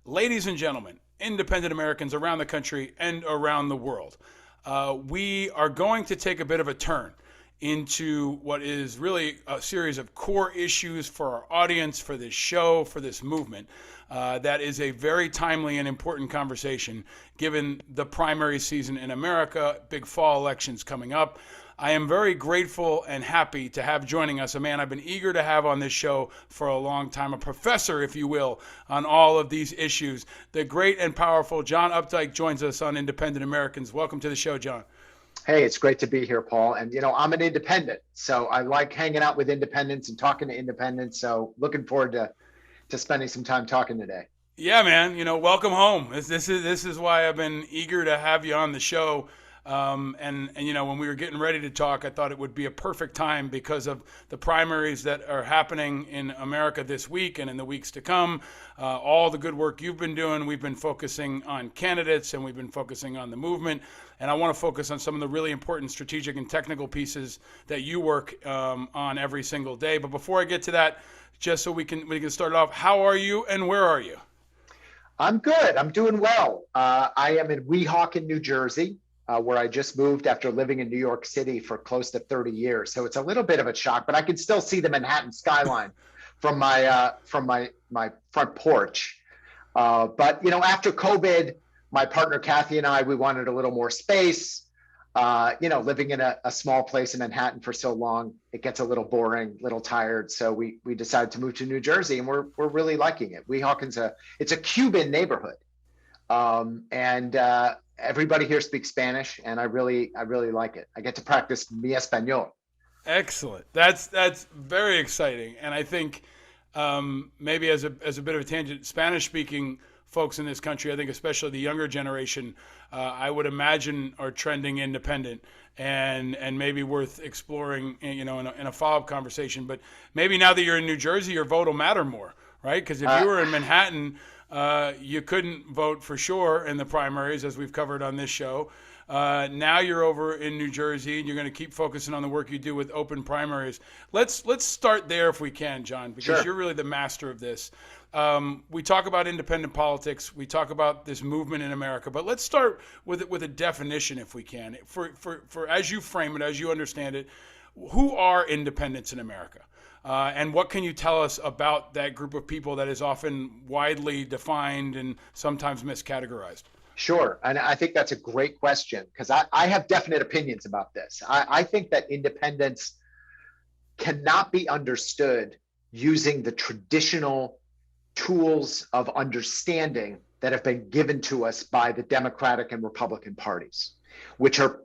Ladies and gentlemen, independent Americans around the country and around the world, we are going to take a bit of a turn into what is really a series of core issues for our audience, for this show, for this movement. That is a very timely and important conversation given the primary season in America, big fall elections coming up. I am very grateful and happy to have joining us a man I've been eager to have on this show for a long time, a professor, if you will, on all of these issues. The great and powerful John Opdycke joins us on Independent Americans. Welcome to the show, John. Hey, it's great to be here, Paul. And, I'm an independent, so I like hanging out with independents and talking to independents. So looking forward to spending some time talking today. Yeah, man. Welcome home. This is why I've been eager to have you on the show. And when we were getting ready to talk, I thought it would be a perfect time because of the primaries that are happening in America this week and in the weeks to come. All the good work you've been doing, we've been focusing on candidates and we've been focusing on the movement. And I want to focus on some of the really important strategic and technical pieces that you work on every single day. But before I get to that, just so we can start off, how are you and where are you? I'm good. I'm doing well. I am in Weehawken, New Jersey. Where I just moved after living in New York City for close to 30 years. So it's a little bit of a shock, but I can still see the Manhattan skyline from my front porch. But after COVID, my partner Kathy and I, we wanted a little more space. Living in a small place in Manhattan for so long, it gets a little boring, a little tired. So we decided to move to New Jersey, and we're really liking it. Weehawken's it's a Cuban neighborhood, and everybody here speaks Spanish, and I really like it. I get to practice mi español. Excellent. That's very exciting, and I think maybe as a bit of a tangent, Spanish-speaking folks in this country, I think especially the younger generation, I would imagine are trending independent, and maybe worth exploring, in a follow-up conversation. But maybe now that you're in New Jersey, your vote will matter more, right? Because if you were in Manhattan, you couldn't vote for sure in the primaries, as we've covered on this show. Now you're over in New Jersey, and you're going to keep focusing on the work you do with open primaries. Let's start there if we can, John, because Sure. You're really the master of this. We talk about independent politics. We talk about this movement in America, but let's start with a definition, if we can, for as you frame it, as you understand it. Who are independents in America? And what can you tell us about that group of people that is often widely defined and sometimes miscategorized? Sure. And I think that's a great question because I have definite opinions about this. I think that independence cannot be understood using the traditional tools of understanding that have been given to us by the Democratic and Republican parties, which are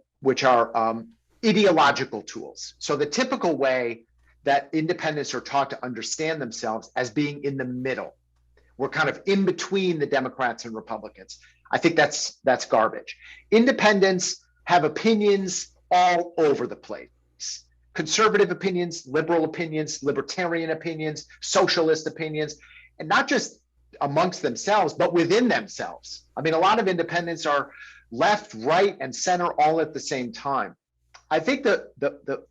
ideological tools. So the typical way that independents are taught to understand themselves as being in the middle. We're kind of in between the Democrats and Republicans. I think that's garbage. Independents have opinions all over the place. Conservative opinions, liberal opinions, libertarian opinions, socialist opinions, and not just amongst themselves, but within themselves. I mean, a lot of independents are left, right, and center all at the same time. I think the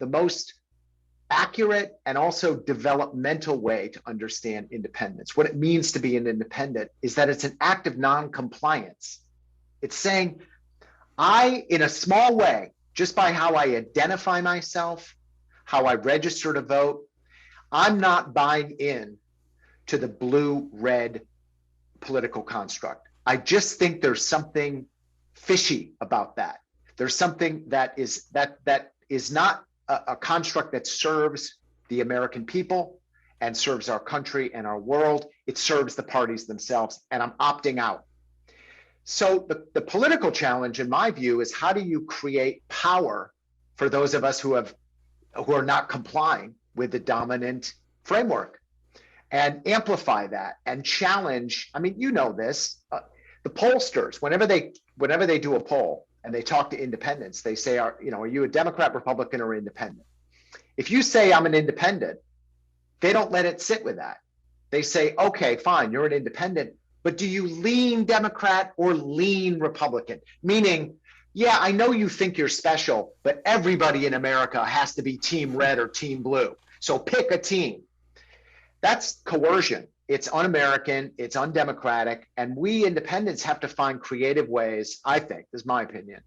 most accurate and also developmental way to understand independence, what it means to be an independent, is that it's an act of non-compliance. It's saying, in a small way, just by how I identify myself, how I register to vote, I'm not buying in to the blue-red political construct. I just think there's something fishy about that. There's something that is not a construct that serves the American people and serves our country and our world. It serves the parties themselves, and I'm opting out. So the political challenge, in my view, is how do you create power for those of us who are not complying with the dominant framework, and amplify that and challenge. I mean, this, the pollsters, whenever they do a poll and they talk to independents, they say, are you a Democrat, Republican, or independent? If you say I'm an independent, they don't let it sit with that. They say, okay, fine, you're an independent, but do you lean Democrat or lean Republican? Meaning, yeah, I know you think you're special, but everybody in America has to be team red or team blue. So pick a team. That's coercion. it's un-American, it's undemocratic, and we independents have to find creative ways, I think, this is my opinion,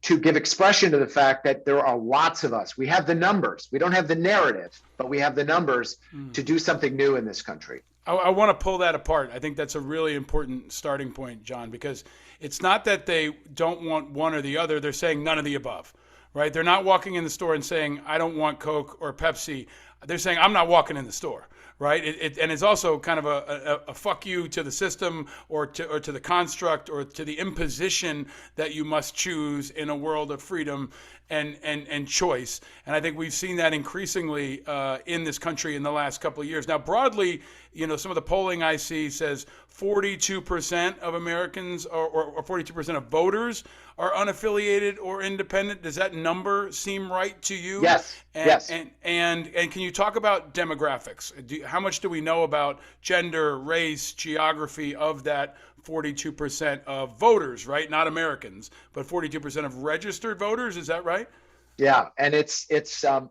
to give expression to the fact that there are lots of us. We have the numbers. We don't have the narrative, but we have the numbers to do something new in this country. I want to pull that apart. I think that's a really important starting point, John, because it's not that they don't want one or the other. They're saying none of the above, right? They're not walking in the store and saying, I don't want Coke or Pepsi. They're saying, I'm not walking in the store, right? And it's also kind of a fuck you to the system or to the construct or to the imposition that you must choose in a world of freedom and choice. And I think we've seen that increasingly in this country in the last couple of years. Now, broadly, some of the polling I see says 42% of Americans or 42% of voters are unaffiliated or independent. Does that number seem right to you? Yes. Yes. And can you talk about demographics? How much do we know about gender, race, geography of that 42% of voters, right? Not Americans, but 42% of registered voters. Is that right? Yeah, and it's the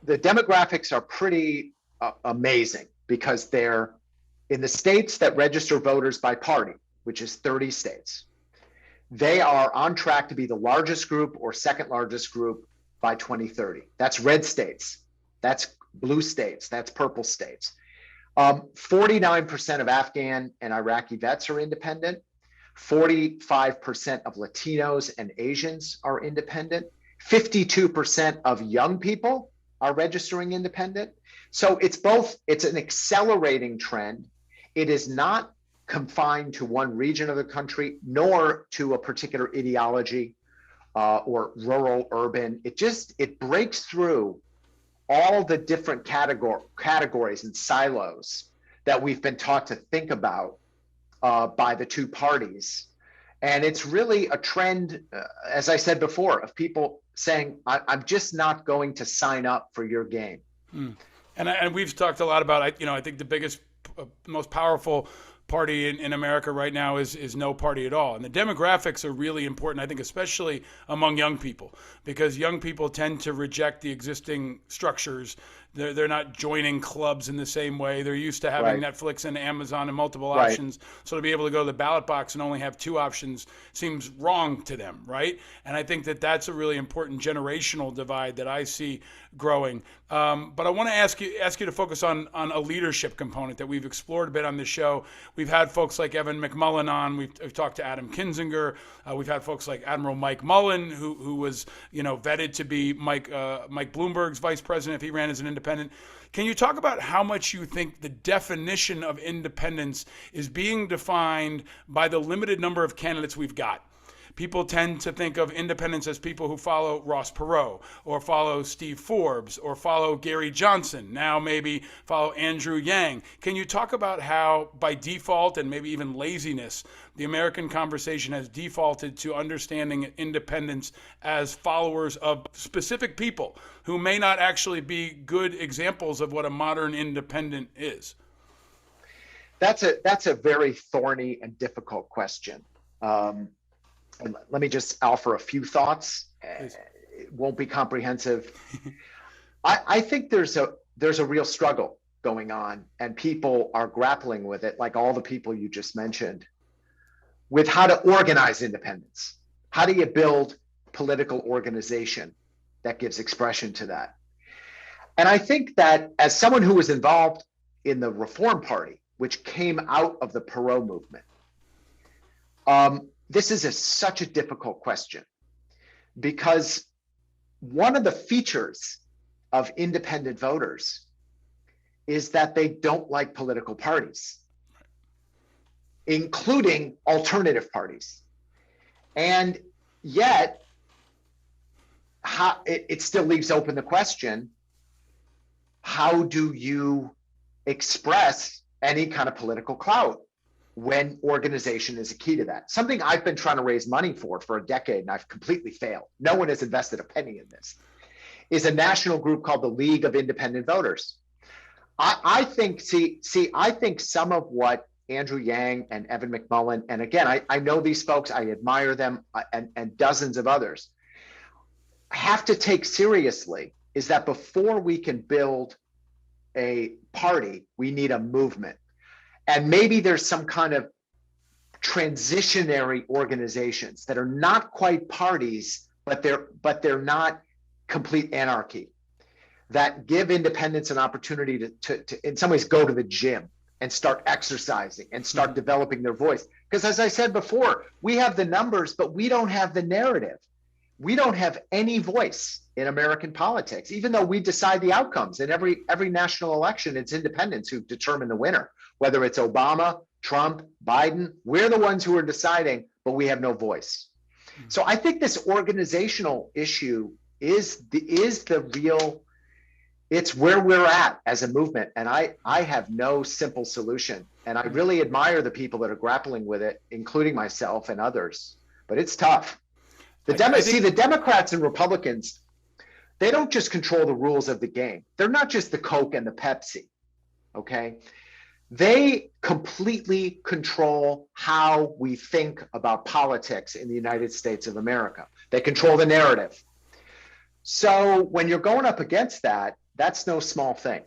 demographics are pretty amazing because they're in the states that register voters by party, which is 30 states. They are on track to be the largest group or second largest group by 2030. That's red states, that's blue states, that's purple states. 49% of Afghan and Iraqi vets are independent. 45% of Latinos and Asians are independent. 52% of young people are registering independent. So it's an accelerating trend. It is not confined to one region of the country, nor to a particular ideology or rural, urban. It breaks through all the different categories and silos that we've been taught to think about by the two parties. And it's really a trend, as I said before, of people saying, I'm just not going to sign up for your game. And we've talked a lot about, I think the biggest, most powerful party in America right now is no party at all. And the demographics are really important, I think, especially among young people, because young people tend to reject the existing structures. They're not joining clubs in the same way. They're used to having Netflix and Amazon and multiple options. So to be able to go to the ballot box and only have two options seems wrong to them, right? And I think that that's a really important generational divide that I see growing. But I want to ask you to focus on a leadership component that we've explored a bit on this show. We've had folks like Evan McMullin on. We've talked to Adam Kinzinger. We've had folks like Admiral Mike Mullen, who was vetted to be Mike Bloomberg's vice president if he ran as an independent. Can you talk about how much you think the definition of independence is being defined by the limited number of candidates we've got? People tend to think of independents as people who follow Ross Perot or follow Steve Forbes or follow Gary Johnson, now maybe follow Andrew Yang. Can you talk about how, by default and maybe even laziness, the American conversation has defaulted to understanding independents as followers of specific people who may not actually be good examples of what a modern independent is? That's a very thorny and difficult question. And let me just offer a few thoughts. It won't be comprehensive. I think there's a real struggle going on, and people are grappling with it, like all the people you just mentioned, with how to organize independence. How do you build political organization that gives expression to that? And I think that as someone who was involved in the Reform Party, which came out of the Perot movement, this is such a difficult question, because one of the features of independent voters is that they don't like political parties, including alternative parties. And yet, it still leaves open the question, how do you express any kind of political clout when organization is a key to that? Something I've been trying to raise money for a decade, and I've completely failed. No one has invested a penny in this, is a national group called the League of Independent Voters. I think some of what Andrew Yang and Evan McMullin, and again, I know these folks, I admire them, and dozens of others, have to take seriously is that before we can build a party, we need a movement. And maybe there's some kind of transitionary organizations that are not quite parties, but they're not complete anarchy, that give independents an opportunity to in some ways go to the gym and start exercising and start developing their voice. Because as I said before, we have the numbers, but we don't have the narrative. We don't have any voice in American politics, even though we decide the outcomes. In every national election, it's independents who determine the winner, whether it's Obama, Trump, Biden. We're the ones who are deciding, but we have no voice. So I think this organizational issue is the real, it's where we're at as a movement. And I have no simple solution. And I really admire the people that are grappling with it, including myself and others. But it's tough. The Democrats and Republicans, they don't just control the rules of the game. They're not just the Coke and the Pepsi, okay? They completely control how we think about politics in the United States of America. They control the narrative. So when you're going up against that, that's no small thing.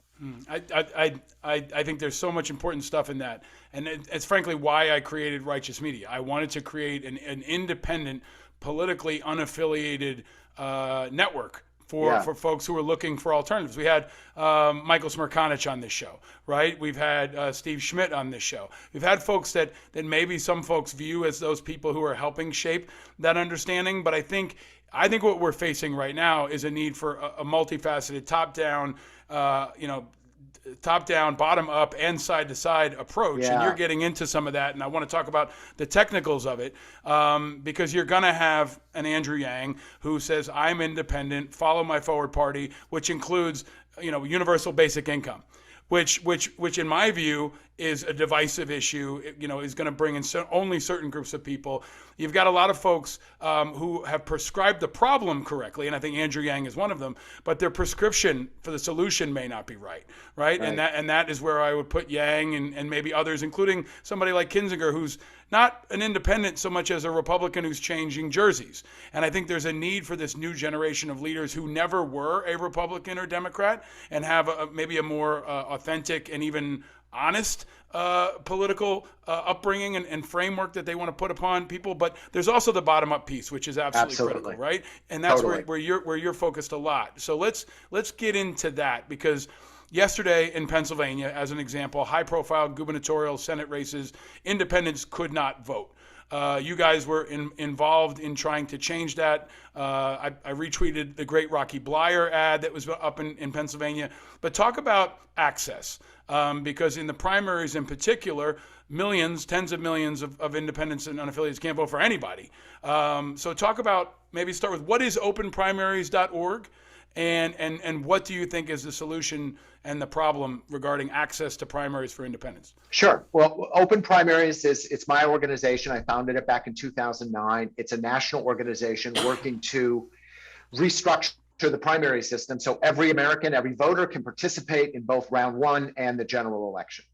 I think there's so much important stuff in that. And it's frankly why I created Righteous Media. I wanted to create an independent, politically unaffiliated network for folks who are looking for alternatives. We had Michael Smerconic on this show, right? We've had Steve Schmidt on this show. We've had folks that maybe some folks view as those people who are helping shape that understanding. But I think what we're facing right now is a need for a multifaceted, top-down, top-down, bottom-up, and side-to-side approach. And you're getting into some of that, and I want to talk about the technicals of it, because you're going to have an Andrew Yang who says, I'm independent, follow my forward party, which includes, universal basic income. Which in my view is a divisive issue, is going to bring in only certain groups of people. You've got a lot of folks who have prescribed the problem correctly, and I think Andrew Yang is one of them, but their prescription for the solution may not be right? And that is where I would put Yang and maybe others, including somebody like Kinzinger, who's not an independent so much as a Republican who's changing jerseys. And I think there's a need for this new generation of leaders who never were a Republican or Democrat and have maybe a more authentic and even honest political upbringing and framework that they want to put upon people. But there's also the bottom-up piece, which is absolutely critical, right? And that's where you're focused a lot. So let's get into that, because yesterday in Pennsylvania, as an example, high-profile gubernatorial Senate races, independents could not vote. You guys were involved in trying to change that. I retweeted the great Rocky Bleier ad that was up in Pennsylvania. But talk about access, because in the primaries in particular, millions, tens of millions of independents and unaffiliates can't vote for anybody. So talk about, maybe start with, what is openprimaries.org? And what do you think is the solution and the problem regarding access to primaries for independents? Sure. Well, Open Primaries it's my organization. I founded it back in 2009. It's a national organization working to restructure the primary system so every American, every voter can participate in both round one and the general election.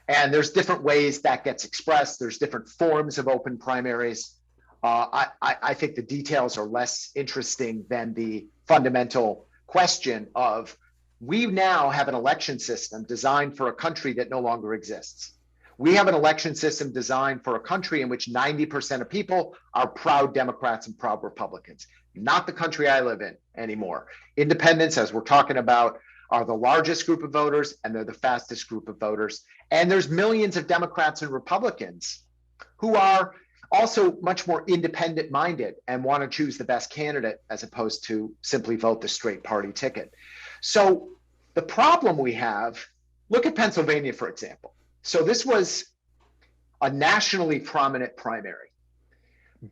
And there's different ways that gets expressed. There's different forms of open primaries. I think the details are less interesting than the fundamental question of, we now have an election system designed for a country that no longer exists. We have an election system designed for a country in which 90% of people are proud Democrats and proud Republicans. Not the country I live in anymore. Independents, as we're talking about, are the largest group of voters, and they're the fastest group of voters. And there's millions of Democrats and Republicans who are also much more independent minded and want to choose the best candidate as opposed to simply vote the straight party ticket. So the problem we have, look at Pennsylvania, for example. So this was a nationally prominent primary.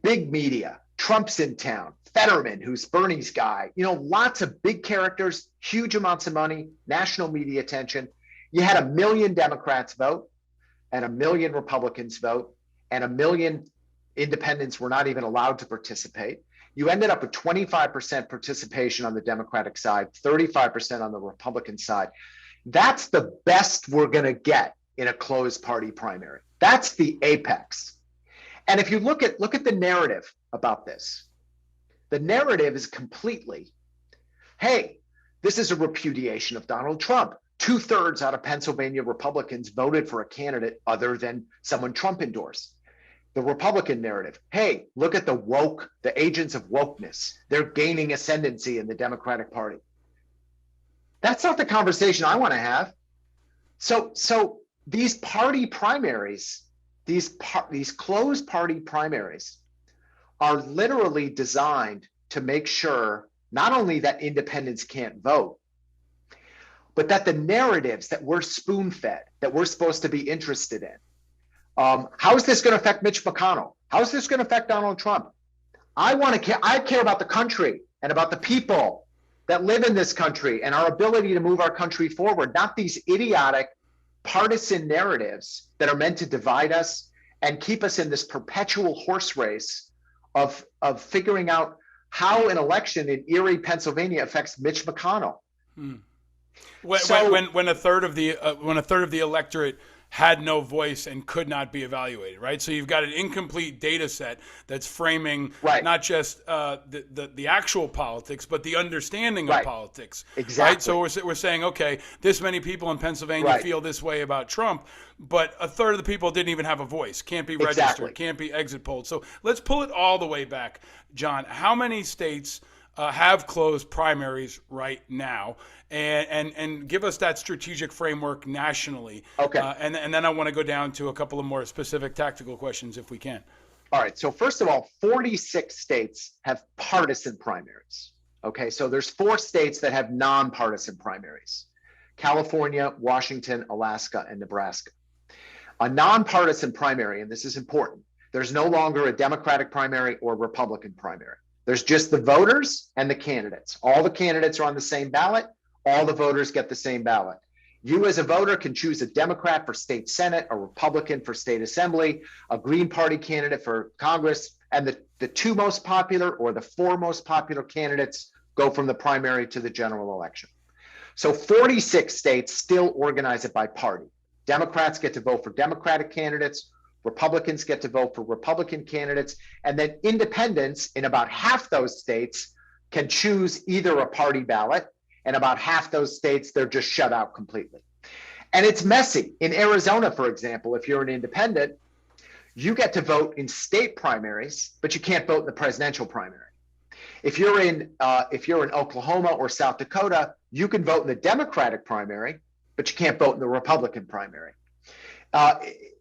Big media, Trump's in town, Fetterman, who's Bernie's guy, lots of big characters, huge amounts of money, national media attention. You had 1 million Democrats vote and 1 million Republicans vote, and 1 million independents were not even allowed to participate. You ended up with 25% participation on the Democratic side, 35% on the Republican side. That's the best we're going to get in a closed party primary. That's the apex. And if you look at the narrative about this, the narrative is completely, hey, this is a repudiation of Donald Trump. 2/3 out of Pennsylvania Republicans voted for a candidate other than someone Trump endorsed. The Republican narrative, hey, look at the agents of wokeness. They're gaining ascendancy in the Democratic Party. That's not the conversation I want to have. So these party primaries, these closed party primaries are literally designed to make sure not only that independents can't vote, but that the narratives that we're spoon-fed, that we're supposed to be interested in. How is this going to affect Mitch McConnell? How is this going to affect Donald Trump? I care about the country and about the people that live in this country and our ability to move our country forward, not these idiotic partisan narratives that are meant to divide us and keep us in this perpetual horse race of figuring out how an election in Erie, Pennsylvania affects Mitch McConnell. When a third of the electorate had no voice and could not be evaluated, right? So you've got an incomplete data set that's framing not just the actual politics, but the understanding of politics. Exactly. Right? So we're saying, okay, this many people in Pennsylvania feel this way about Trump, but a third of the people didn't even have a voice, can't be registered, can't be exit polled. So let's pull it all the way back, John. How many states have closed primaries right now, and give us that strategic framework nationally. Okay. And then I want to go down to a couple of more specific tactical questions if we can. All right. So first of all, 46 states have partisan primaries. Okay. So there's 4 states that have nonpartisan primaries: California, Washington, Alaska, and Nebraska. A nonpartisan primary, and this is important, there's no longer a Democratic primary or Republican primary. There's just the voters and the candidates. All the candidates are on the same ballot. All the voters get the same ballot. You as a voter can choose a Democrat for state Senate, a Republican for state assembly, a Green Party candidate for Congress, and the 2 most popular or the 4 most popular candidates go from the primary to the general election. So 46 states still organize it by party. Democrats get to vote for Democratic candidates, Republicans get to vote for Republican candidates, and then independents in about half those states can choose either a party ballot, and about half those states, they're just shut out completely. And it's messy. In Arizona, for example, if you're an independent, you get to vote in state primaries, but you can't vote in the presidential primary. If you're in Oklahoma or South Dakota, you can vote in the Democratic primary, but you can't vote in the Republican primary.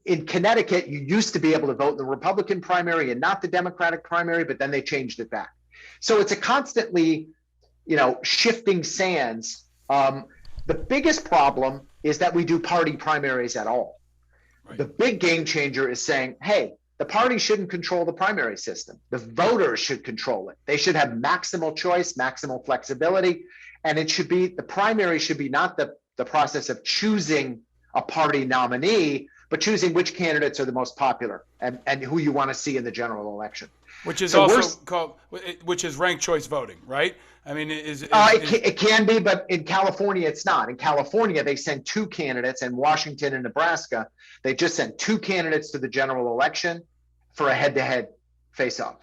In Connecticut, you used to be able to vote in the Republican primary and not the Democratic primary, but then they changed it back. So it's a constantly, shifting sands. The biggest problem is that we do party primaries at all. Right. The big game changer is saying, hey, the party shouldn't control the primary system. The voters should control it. They should have maximal choice, maximal flexibility. And the primary should be not the process of choosing a party nominee, but choosing which candidates are the most popular and who you want to see in the general election. Which is which is ranked choice voting, right? I mean, it can be, but in California, it's not. In California, they send 2 candidates. In Washington and Nebraska, they just send 2 candidates to the general election for a head-to-head face-off.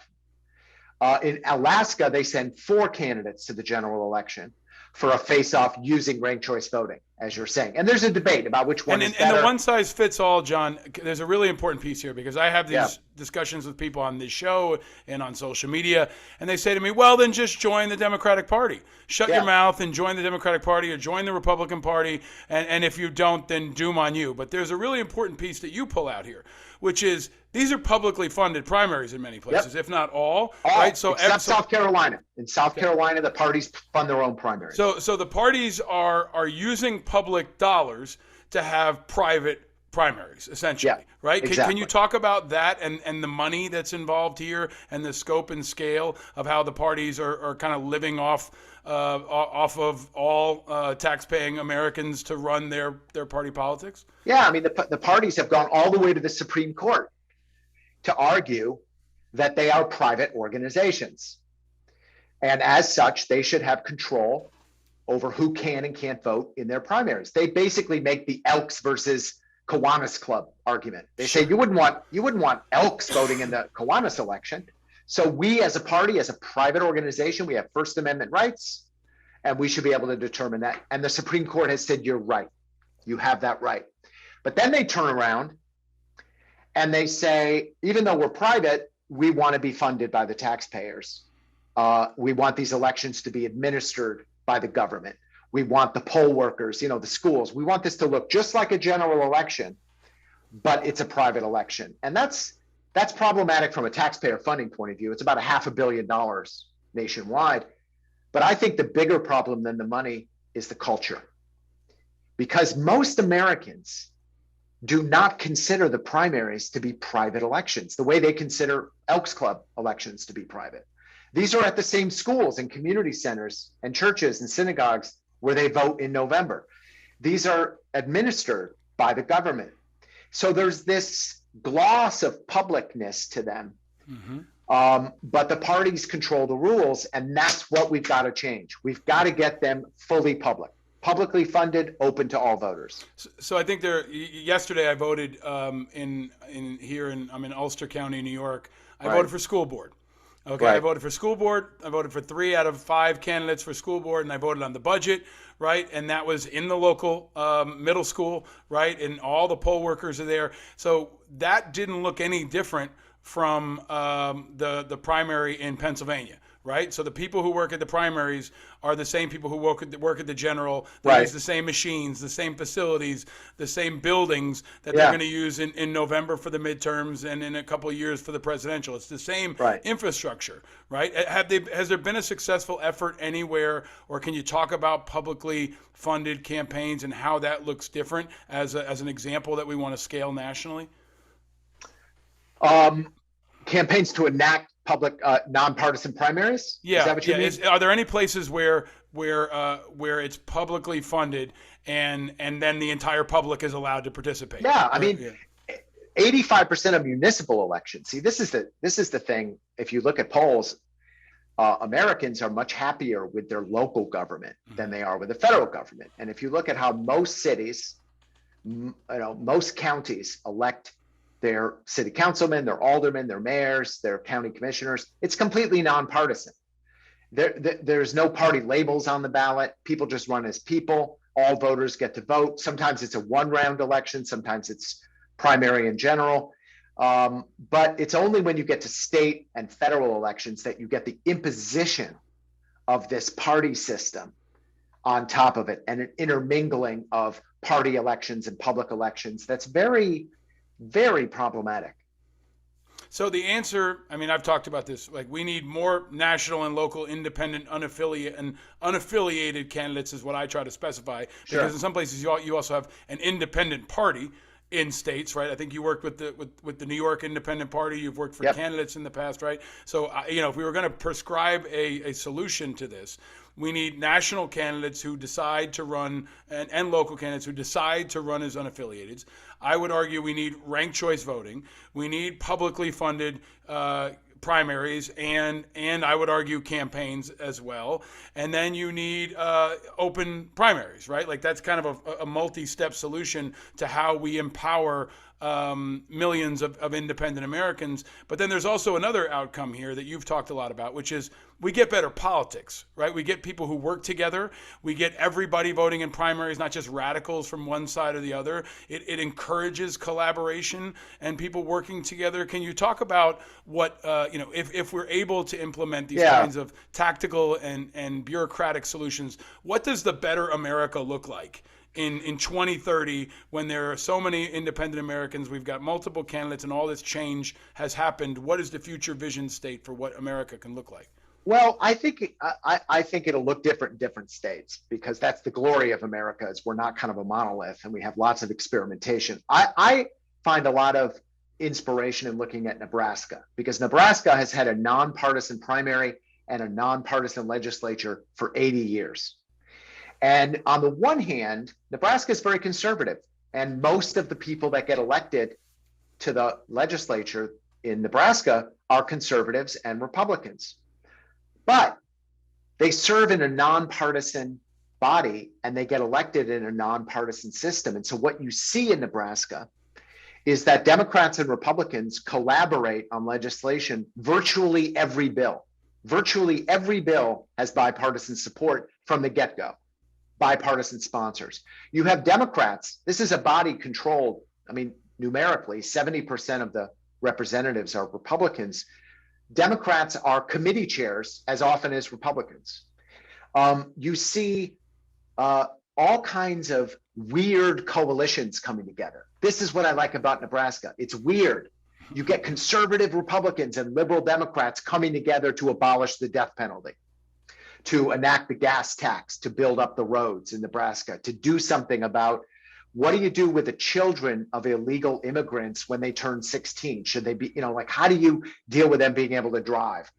In Alaska, they send 4 candidates to the general election for a face-off using ranked choice voting, as you're saying. And there's a debate about which one is better. And the one-size-fits-all, John, there's a really important piece here, because I have these discussions with people on this show and on social media, and they say to me, well, then just join the Democratic Party. Shut your mouth and join the Democratic Party or join the Republican Party, and if you don't, then doom on you. But there's a really important piece that you pull out here, which is these are publicly funded primaries in many places, if not all. Right? So except South Carolina. In South Carolina, the parties fund their own primaries. So the parties are using public dollars to have private primaries, essentially, right? Exactly. Can you talk about that and the money that's involved here and the scope and scale of how the parties are kind of living off of all tax-paying Americans to run their party politics? Yeah, I mean, the parties have gone all the way to the Supreme Court to argue that they are private organizations. And as such, they should have control over who can and can't vote in their primaries. They basically make the Elks versus Kiwanis Club argument. They say you wouldn't want Elks voting in the Kiwanis election. So we as a party, as a private organization, we have First Amendment rights, And we should be able to determine that. And the Supreme Court has said, you're right. You have that right. But then they turn around and they say, even though we're private, we want to be funded by the taxpayers. We want these elections to be administered by the government. We want the poll workers, the schools. We want this to look just like a general election, but it's a private election. And that's problematic from a taxpayer funding point of view. It's about $500 million nationwide. But I think the bigger problem than the money is the culture. Because most Americans do not consider the primaries to be private elections, the way they consider Elks Club elections to be private. These are at the same schools and community centers and churches and synagogues where they vote in November. These are administered by the government. So there's this gloss of publicness to them. But the parties control the rules, and that's what we've got to change. We've got to get them fully publicly funded, open to all voters. So I think yesterday I voted I'm in Ulster County, New York. I voted for school board. Okay, right. I voted for school board. I voted for 3 out of 5 candidates for school board, and I voted on the budget, right? And that was in the local middle school, right? And all the poll workers are there. So that didn't look any different from the primary in Pennsylvania, right? So the people who work at the primaries are the same people who work at the general. They use the same machines, the same facilities, the same buildings that they're going to use in November for the midterms and in a couple of years for the presidential. It's the same infrastructure, right? Has there been a successful effort anywhere, or can you talk about publicly funded campaigns and how that looks different as an example that we want to scale nationally? Campaigns to enact public nonpartisan primaries? Yeah. Is that what you mean? Are there any places where it's publicly funded and then the entire public is allowed to participate? Yeah, I mean, 85% of municipal elections. See, this is the thing. If you look at polls, Americans are much happier with their local government than they are with the federal government. And if you look at how most cities, most counties elect their city councilmen, their aldermen, their mayors, their county commissioners, it's completely nonpartisan. There's no party labels on the ballot. People just run as people. All voters get to vote. Sometimes it's a one-round election. Sometimes it's primary and general. But it's only when you get to state and federal elections that you get the imposition of this party system on top of it, and an intermingling of party elections and public elections that's very, very problematic. So the answer, I mean, I've talked about this, like we need more national and local independent unaffiliated candidates is what I try to specify. Because in some places you also have an independent party in states, right? I think you worked with the New York Independent Party. You've worked for candidates in the past, right? So, if we were going to prescribe a solution to this, we need national candidates who decide to run and local candidates who decide to run as unaffiliated. I would argue we need ranked choice voting. We need publicly funded primaries and I would argue campaigns as well. And then you need open primaries, right? Like that's kind of a multi-step solution to how we empower millions of independent Americans. But then there's also another outcome here that you've talked a lot about, which is we get better politics, right? We get people who work together. We get everybody voting in primaries, not just radicals from one side or the other. It encourages collaboration and people working together. Can you talk about what, if we're able to implement these kinds of tactical and bureaucratic solutions, what does the better America look like? In 2030, when there are so many independent Americans, we've got multiple candidates, and all this change has happened, what is the future vision state for what America can look like? Well, I think it'll look different in different states, because that's the glory of America, is we're not kind of a monolith and we have lots of experimentation. I find a lot of inspiration in looking at Nebraska, because Nebraska has had a nonpartisan primary and a nonpartisan legislature for 80 years. And on the one hand, Nebraska is very conservative, and most of the people that get elected to the legislature in Nebraska are conservatives and Republicans. But they serve in a nonpartisan body and they get elected in a nonpartisan system. And so what you see in Nebraska is that Democrats and Republicans collaborate on legislation. Virtually every bill has bipartisan support from the get-go, bipartisan sponsors. You have Democrats. This is a body controlled, I mean, numerically, 70% of the representatives are Republicans. Democrats are committee chairs as often as Republicans. You see all kinds of weird coalitions coming together. This is what I like about Nebraska. It's weird. You get conservative Republicans and liberal Democrats coming together to abolish the death penalty, to enact the gas tax, to build up the roads in Nebraska, to do something about what do you do with the children of illegal immigrants when they turn 16? Should they be, like, how do you deal with them being able to drive?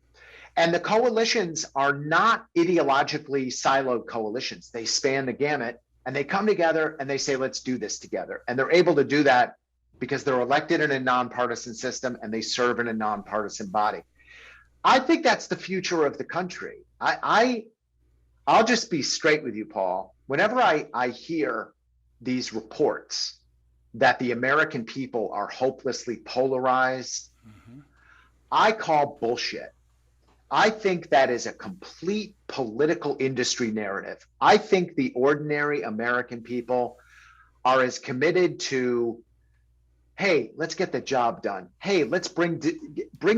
And the coalitions are not ideologically siloed coalitions. They span the gamut, and they come together and they say, let's do this together. And they're able to do that because they're elected in a nonpartisan system and they serve in a nonpartisan body. I think that's the future of the country. I'll just be straight with you, Paul. Whenever I hear these reports that the American people are hopelessly polarized, I call bullshit. I think that is a complete political industry narrative. I think the ordinary American people are as committed to, hey, let's get the job done. Hey, let's bring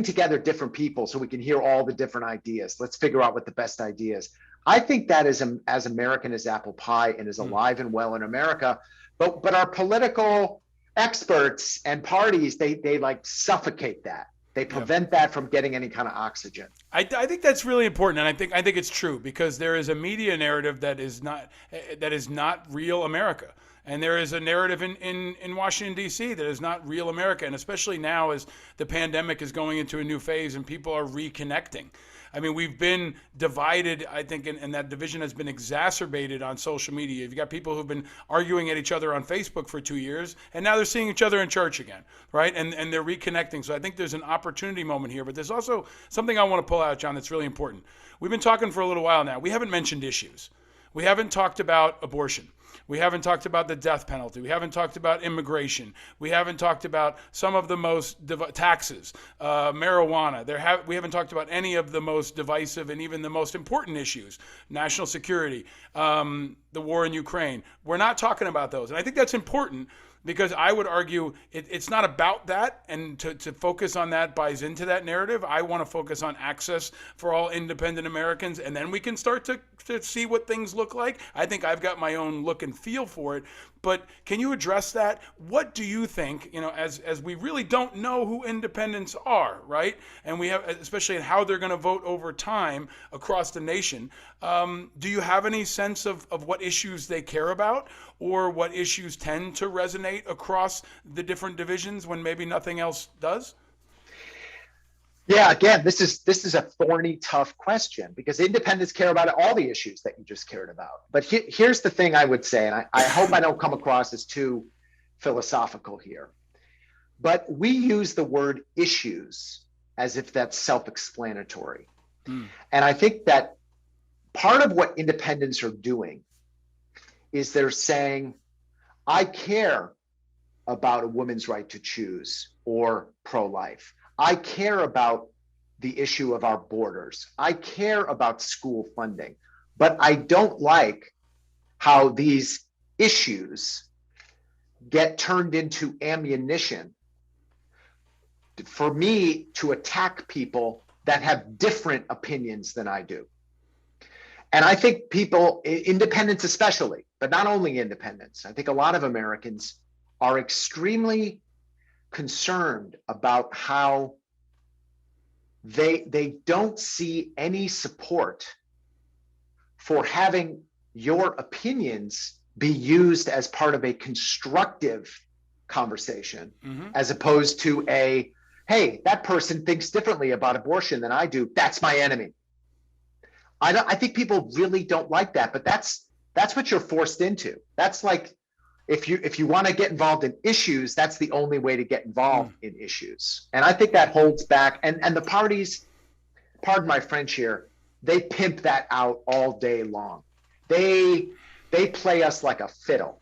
together different people so we can hear all the different ideas. Let's figure out what the best idea is. I think that is as American as apple pie and is alive and well in America. But our political experts and parties, they like suffocate that. They prevent that from getting any kind of oxygen. I think that's really important, and I think it's true, because there is a media narrative that is not real America. And there is a narrative in Washington, D.C. that is not real America. And especially now as the pandemic is going into a new phase and people are reconnecting. I mean, we've been divided, I think, and that division has been exacerbated on social media. You've got people who've been arguing at each other on Facebook for 2 years, and now they're seeing each other in church again, right? And they're reconnecting. So I think there's an opportunity moment here. But there's also something I want to pull out, John, that's really important. We've been talking for a little while now. We haven't mentioned issues. We haven't talked about abortion. We haven't talked about the death penalty. We haven't talked about immigration. We haven't talked about some of the most taxes, marijuana. We haven't talked about any of the most divisive and even the most important issues, national security, the war in Ukraine. We're not talking about those. And I think that's important, because I would argue it's not about that, and to focus on that buys into that narrative. I want to focus on access for all independent Americans, and then we can start to see what things look like. I think I've got my own look and feel for it, but can you address that? What do you think, as we really don't know who independents are, right? And we have, especially in how they're going to vote over time across the nation. Do you have any sense of what issues they care about, or what issues tend to resonate across the different divisions when maybe nothing else does? Yeah, again, this is a thorny, tough question, because independents care about all the issues that you just cared about. But here's the thing I would say, and I hope I don't come across as too philosophical here, but we use the word issues as if that's self-explanatory. And I think that part of what independents are doing is they're saying, I care about a woman's right to choose or pro-life. I care about the issue of our borders. I care about school funding, but I don't like how these issues get turned into ammunition for me to attack people that have different opinions than I do. And I think people, independents especially, but not only independents, I think a lot of Americans are extremely concerned about how they don't see any support for having your opinions be used as part of a constructive conversation, as opposed to hey, that person thinks differently about abortion than I do, that's my enemy. I think people really don't like that, but that's what you're forced into. That's like, if you want to get involved in issues, that's the only way to get involved in issues. And I think that holds back. And the parties, pardon my French here, they pimp that out all day long. They play us like a fiddle,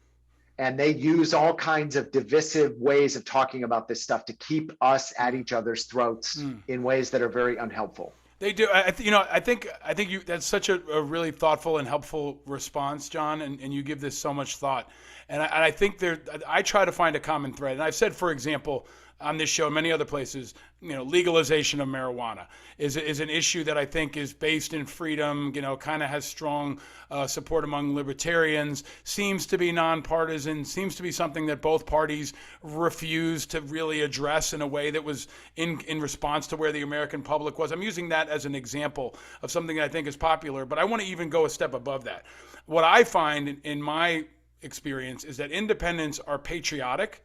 and they use all kinds of divisive ways of talking about this stuff to keep us at each other's throats in ways that are very unhelpful. They do. I think you. That's such a really thoughtful and helpful response, John, and you give this so much thought. And I think there. I try to find a common thread. And I've said, for example, on this show, and many other places, legalization of marijuana is an issue that I think is based in freedom. Kind of has strong support among libertarians. Seems to be nonpartisan. Seems to be something that both parties refuse to really address in a way that was in response to where the American public was. I'm using that as an example of something that I think is popular, but I want to even go a step above that. What I find in my experience is that independents are patriotic,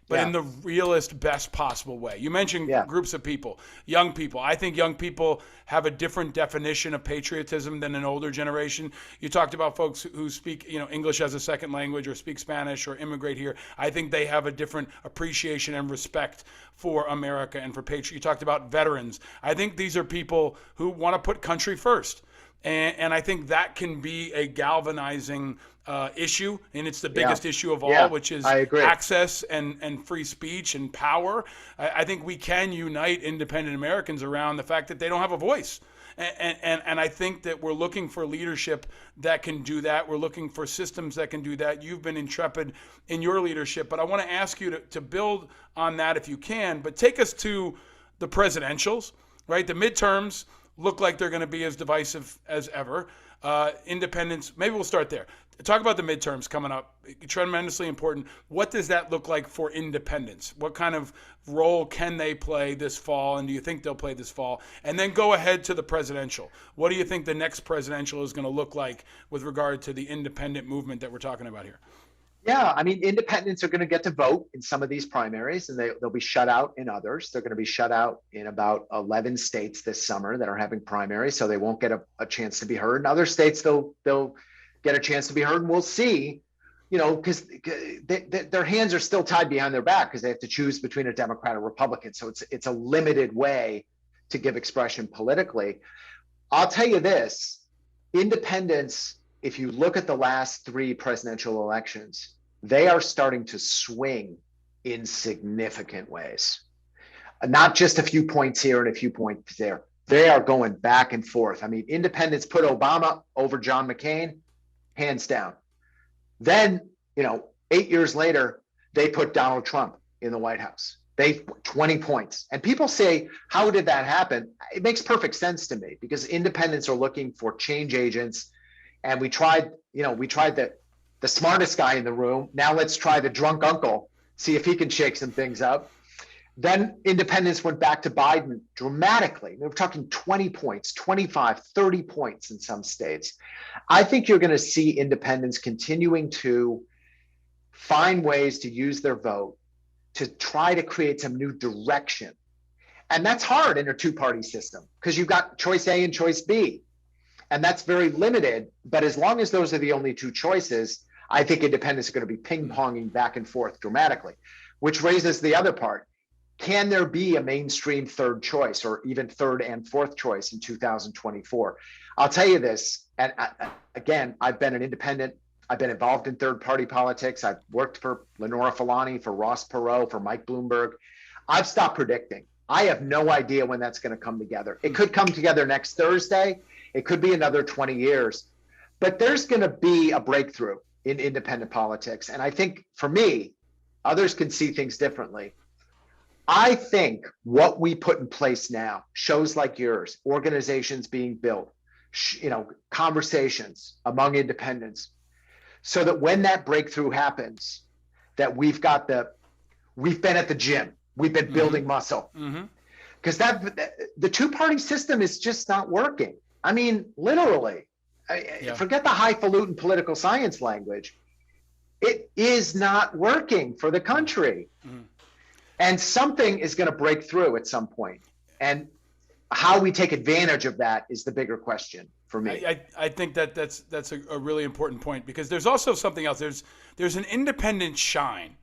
but in the realest, best possible way. You mentioned groups of people, young people. I think young people have a different definition of patriotism than an older generation. You talked about folks who speak, English as a second language or speak Spanish or immigrate here. I think they have a different appreciation and respect for America and for patriots. You talked about veterans. I think these are people who want to put country first. And I think that can be a galvanizing issue, and it's the biggest issue of all, which is access and free speech and power. I think we can unite independent Americans around the fact that they don't have a voice. And I think that we're looking for leadership that can do that. We're looking for systems that can do that. You've been intrepid in your leadership, but I want to ask you to build on that if you can, but take us to the presidentials, right? The midterms look like they're going to be as divisive as ever. Independents, maybe we'll start there. Talk about the midterms coming up. Tremendously important. What does that look like for independents? What kind of role can they play this fall, and do you think they'll play this fall? And then go ahead to the presidential. What do you think the next presidential is going to look like with regard to the independent movement that we're talking about here? Yeah, I mean, independents are going to get to vote in some of these primaries, and they'll be shut out in others. They're going to be shut out in about 11 states this summer that are having primaries, so they won't get a chance to be heard. In other states, they'll get a chance to be heard, and we'll see, because their hands are still tied behind their back because they have to choose between a Democrat or Republican. So it's a limited way to give expression politically. I'll tell you this, independents, if you look at the last 3 presidential elections, they are starting to swing in significant ways. Not just a few points here and a few points there. They are going back and forth. I mean, independents put Obama over John McCain, hands down. Then, 8 years later, they put Donald Trump in the White House. 20 points. And people say, how did that happen? It makes perfect sense to me because independents are looking for change agents. And we tried the smartest guy in the room. Now let's try the drunk uncle, see if he can shake some things up. Then independents went back to Biden dramatically. We're talking 20 points, 25, 30 points in some states. I think you're going to see independents continuing to find ways to use their vote to try to create some new direction. And that's hard in a two-party system because you've got choice A and choice B. And that's very limited. But as long as those are the only 2 choices, I think independents are going to be ping-ponging back and forth dramatically, which raises the other part. Can there be a mainstream third choice or even third and fourth choice in 2024? I'll tell you this, and again, I've been an independent. I've been involved in third-party politics. I've worked for Lenora Fulani, for Ross Perot, for Mike Bloomberg. I've stopped predicting. I have no idea when that's going to come together. It could come together next Thursday. It could be another 20 years. But there's going to be a breakthrough in independent politics. And I think, for me, others can see things differently. I think what we put in place now, shows like yours, organizations being built, conversations among independents, so that when that breakthrough happens, that we've been at the gym, we've been building muscle. Because the two-party system is just not working. I mean, literally, forget the highfalutin political science language. It is not working for the country. And something is going to break through at some point. And how we take advantage of that is the bigger question for me. I think that's a really important point, because there's also something else. There's an independent shine,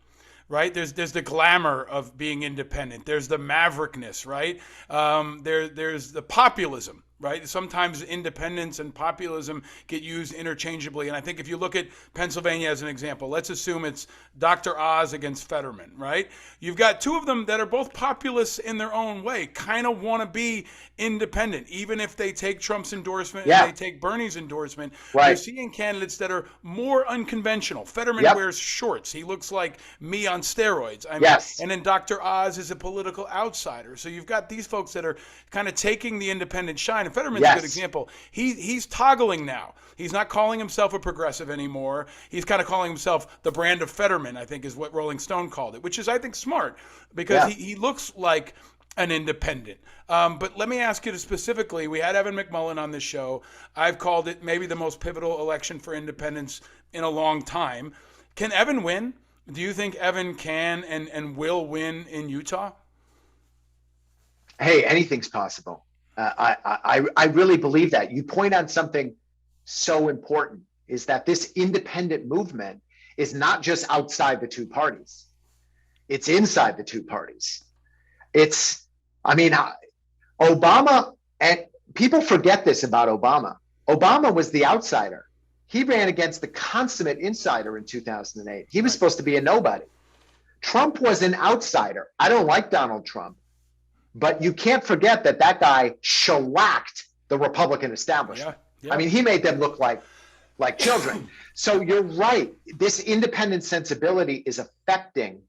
right? There's the glamour of being independent. There's the maverickness, right? There's the populism, right? Sometimes independence and populism get used interchangeably. And I think if you look at Pennsylvania as an example, let's assume it's Dr. Oz against Fetterman, right? You've got two of them that are both populists in their own way, kind of want to be independent, even if they take Trump's endorsement and Yeah, they take Bernie's endorsement. You're right. seeing candidates that are more unconventional. Fetterman Yep. wears shorts. He looks like me on steroids. I mean, Yes. and then Dr. Oz is a political outsider. So you've got these folks that are kind of taking the independent shine. And Fetterman's a good Yes. example. He's toggling now. He's not calling himself a progressive anymore. He's kind of calling himself the brand of Fetterman, I think is what Rolling Stone called it, which is, I think, smart because Yeah. he looks like an independent. But let me ask you specifically, we had Evan McMullin on this show. I've called it maybe the most pivotal election for independents in a long time. Can Evan win? Do you think Evan can and will win in Utah? Hey, anything's possible. I really believe that. You point on something so important, is that this independent movement is not just outside the two parties. It's inside the two parties. It's, I mean, Obama, and people forget this about Obama. Obama was the outsider. He ran against the consummate insider in 2008. He was Right. supposed to be a nobody. Trump was an outsider. I don't like Donald Trump, but you can't forget that that guy shellacked the Republican establishment. Yeah. I mean, he made them look like children. So you're right. This independent sensibility is affecting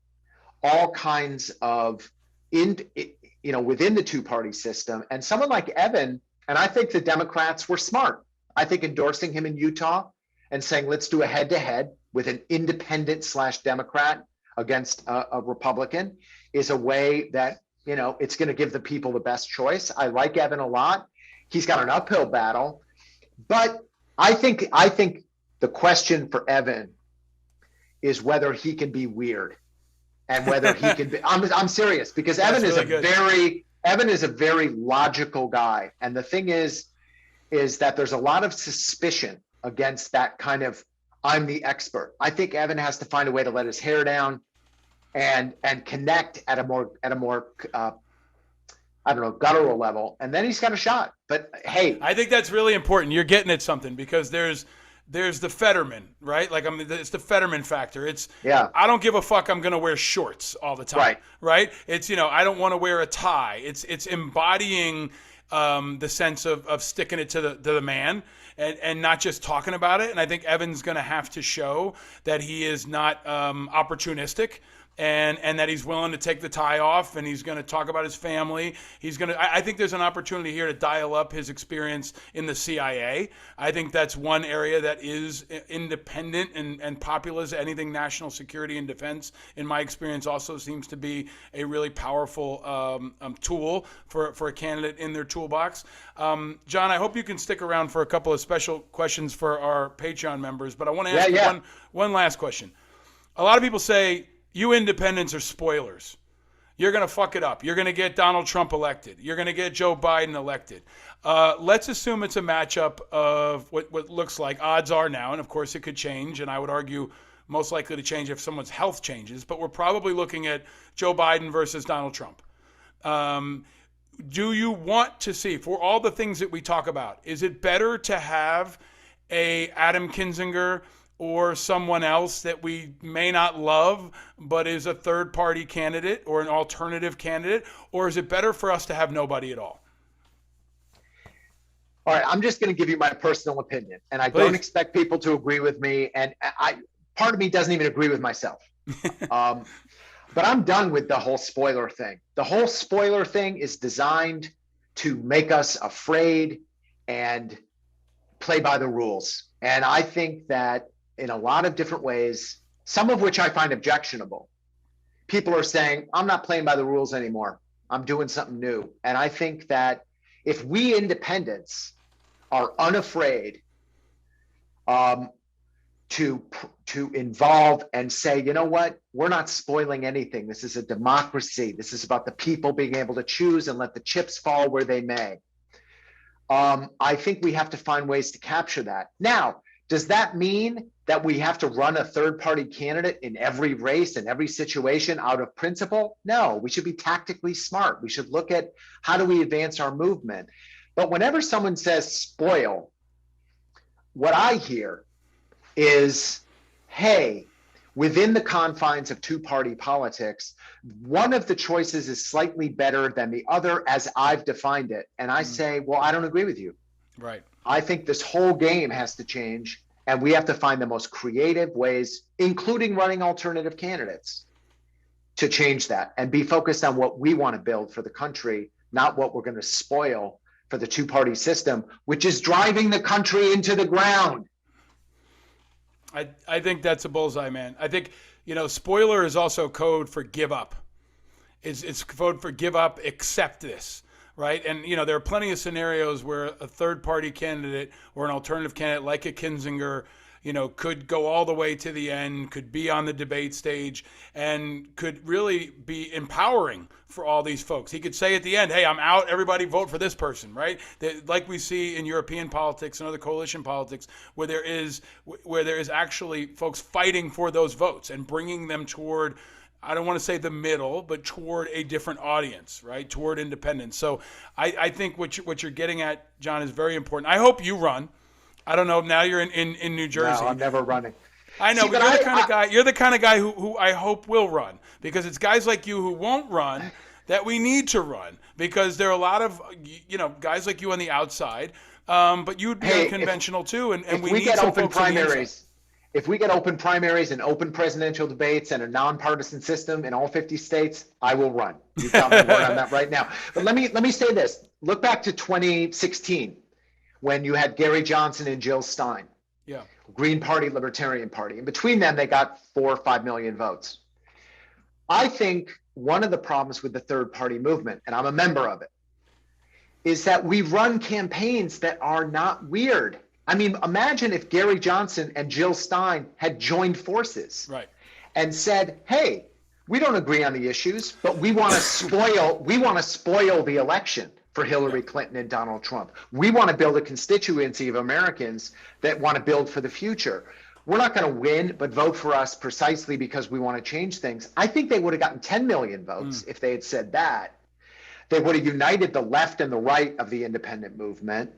all kinds of within the two-party system. And someone like Evan, and I think the Democrats were smart. I think endorsing him in Utah and saying, let's do a head-to-head with an independent / Democrat against a Republican is a way that, it's going to give the people the best choice. I like Evan a lot. He's got an uphill battle, but I think the question for Evan is whether he can be weird and whether he can be. I'm serious, because That's Evan is really a very logical guy, and the thing is that there's a lot of suspicion against that kind of I'm the expert. I think Evan has to find a way to let his hair down and connect at a more I don't know, guttural level, and then he's got a shot. But hey, I think that's really important. You're getting at something because there's the Fetterman, right? Like it's the Fetterman factor. It's yeah, I don't give a fuck. I'm gonna wear shorts all the time, right? It's I don't want to wear a tie. It's embodying the sense of sticking it to the man and not just talking about it. And I think Evan's gonna have to show that he is not opportunistic. And that he's willing to take the tie off, and he's going to talk about his family. I think there's an opportunity here to dial up his experience in the CIA. I think that's one area that is independent and populist. Anything national security and defense, in my experience, also seems to be a really powerful tool for a candidate in their toolbox. John, I hope you can stick around for a couple of special questions for our Patreon members, but I want to ask you one last question. A lot of people say, you independents are spoilers. You're going to fuck it up. You're going to get Donald Trump elected. You're going to get Joe Biden elected. Let's assume it's a matchup of what looks like, odds are now, and of course it could change, and I would argue most likely to change if someone's health changes, but we're probably looking at Joe Biden versus Donald Trump. Do you want to see, for all the things that we talk about, is it better to have a Adam Kinzinger or someone else that we may not love but is a third-party candidate or an alternative candidate, or is it better for us to have nobody at all? All right, I'm just going to give you my personal opinion, and I Please. don't expect people to agree with me, and part of me doesn't even agree with myself. But I'm done with the whole spoiler thing. The whole spoiler thing is designed to make us afraid and play by the rules. And I think that in a lot of different ways, some of which I find objectionable, people are saying, I'm not playing by the rules anymore. I'm doing something new. And I think that if we independents are unafraid to involve and say, you know what, we're not spoiling anything. This is a democracy. This is about the people being able to choose and let the chips fall where they may. I think we have to find ways to capture that. Now, does that mean that we have to run a third-party candidate in every race, in every situation out of principle? No, we should be tactically smart. We should look at how do we advance our movement. But whenever someone says spoil, what I hear is, hey, within the confines of two-party politics, one of the choices is slightly better than the other as I've defined it. And I say, well, I don't agree with you. Right. I think this whole game has to change, and we have to find the most creative ways, including running alternative candidates, to change that and be focused on what we want to build for the country, not what we're going to spoil for the two-party system, which is driving the country into the ground. I think that's a bullseye, man. I think, spoiler is also code for give up. It's code for give up, accept this, right? And, there are plenty of scenarios where a third-party candidate or an alternative candidate like a Kinzinger, could go all the way to the end, could be on the debate stage, and could really be empowering for all these folks. He could say at the end, hey, I'm out, everybody vote for this person, right? Like we see in European politics and other coalition politics, where there is actually folks fighting for those votes and bringing them toward, I don't want to say the middle, but toward a different audience, right? Toward independence. So I think what you're getting at, John, is very important. I hope you run. I don't know. Now you're in New Jersey. No, I'm never running. I know, See, but you're the kind of guy. You're the kind of guy who I hope will run, because it's guys like you who won't run that we need to run, because there are a lot of guys like you on the outside, but you'd be unconventional too, and we need some folks on the inside. If we get open primaries and open presidential debates and a nonpartisan system in all 50 states, I will run. You tell me where I'm at right now. But let me say this. Look back to 2016. When you had Gary Johnson and Jill Stein, Green Party, Libertarian Party. In between them, they got 4 or 5 million votes. I think one of the problems with the third party movement, and I'm a member of it, is that we run campaigns that are not weird. I mean, imagine if Gary Johnson and Jill Stein had joined forces, right, and said, hey, we don't agree on the issues, but we want to spoil the election for Hillary Clinton and Donald Trump. We want to build a constituency of Americans that want to build for the future. We're not going to win, but vote for us precisely because we want to change things. I think they would have gotten 10 million votes if they had said that. They would have united the left and the right of the independent movement,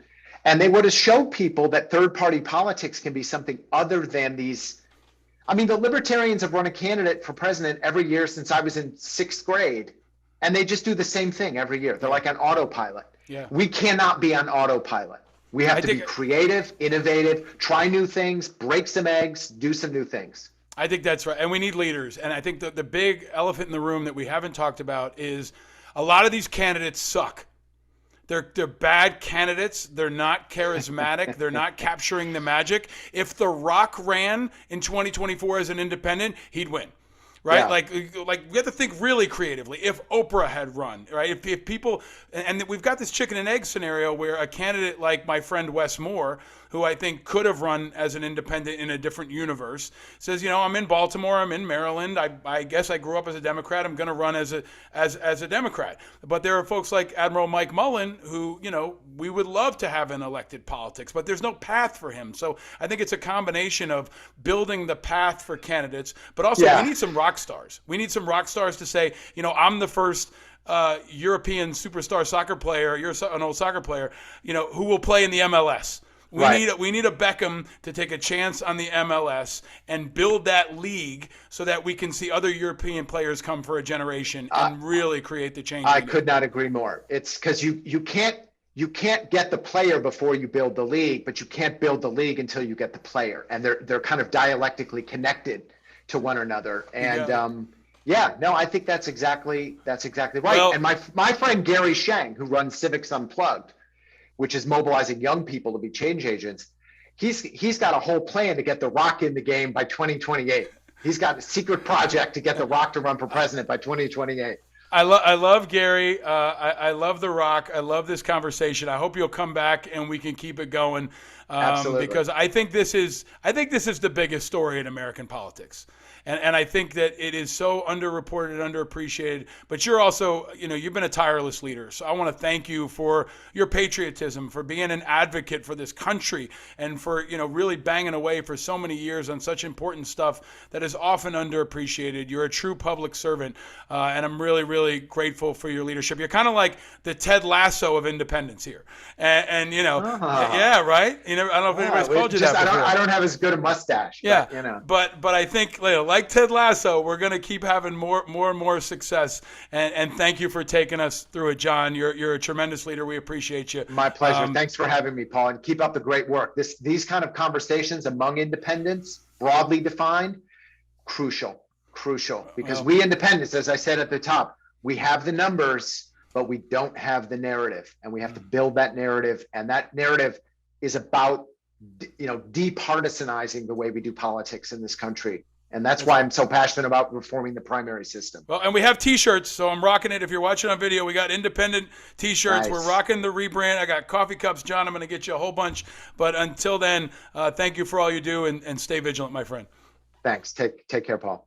and they would have showed people that third-party politics can be something other than these. I mean, the libertarians have run a candidate for president every year since I was in 6th grade. And they just do the same thing every year. They're like on autopilot. Yeah. We cannot be on autopilot. We have to be creative, innovative, try new things, break some eggs, do some new things. I think that's right. And we need leaders. And I think the big elephant in the room that we haven't talked about is a lot of these candidates suck. They're bad candidates. They're not charismatic. They're not capturing the magic. If The Rock ran in 2024 as an independent, he'd win. Right? Yeah. Like we have to think really creatively. If Oprah had run, right? If people, and we've got this chicken and egg scenario where a candidate like my friend Wes Moore, who I think could have run as an independent in a different universe, says, I'm in Baltimore, I'm in Maryland, I guess I grew up as a Democrat, I'm going to run as a Democrat. But there are folks like Admiral Mike Mullen who, we would love to have in elected politics, but there's no path for him. So I think it's a combination of building the path for candidates, but also we need some rock stars. We need some rock stars to say, I'm the first European superstar soccer player, you're an old soccer player, who will play in the MLS. We need a Beckham to take a chance on the MLS and build that league so that we can see other European players come for a generation and really create the change. I could not agree more. It's because you can't get the player before you build the league, but you can't build the league until you get the player, and they're kind of dialectically connected to one another. And I think that's exactly right. Well, and my friend Gary Sheng, who runs Civics Unplugged, which is mobilizing young people to be change agents, he's got a whole plan to get The Rock in the game by 2028. He's got a secret project to get The Rock to run for president by 2028. I love Gary. I love The Rock. I love this conversation. I hope you'll come back and we can keep it going. Absolutely. because I think this is the biggest story in American politics. And I think that it is so underreported, underappreciated. But you're also, you've been a tireless leader. So I want to thank you for your patriotism, for being an advocate for this country, and for, really banging away for so many years on such important stuff that is often underappreciated. You're a true public servant, and I'm really, really grateful for your leadership. You're kind of like the Ted Lasso of independence here. And yeah, right? I don't know if anybody's called you that before. I don't have as good a mustache. Yeah, but I think, like Ted Lasso, we're going to keep having more and more success. And thank you for taking us through it, John. You're a tremendous leader. We appreciate you. My pleasure. Thanks for having me, Paul, and keep up the great work. These kind of conversations among independents, broadly defined, crucial, because we independents, as I said at the top, we have the numbers, but we don't have the narrative, and we have to build that narrative. And that narrative is about, departisanizing the way we do politics in this country. And that's why I'm so passionate about reforming the primary system. Well, and we have T-shirts, so I'm rocking it. If you're watching on video, we got independent T-shirts. Nice. We're rocking the rebrand. I got coffee cups, John. I'm going to get you a whole bunch. But until then, thank you for all you do, and stay vigilant, my friend. Thanks. Take care, Paul.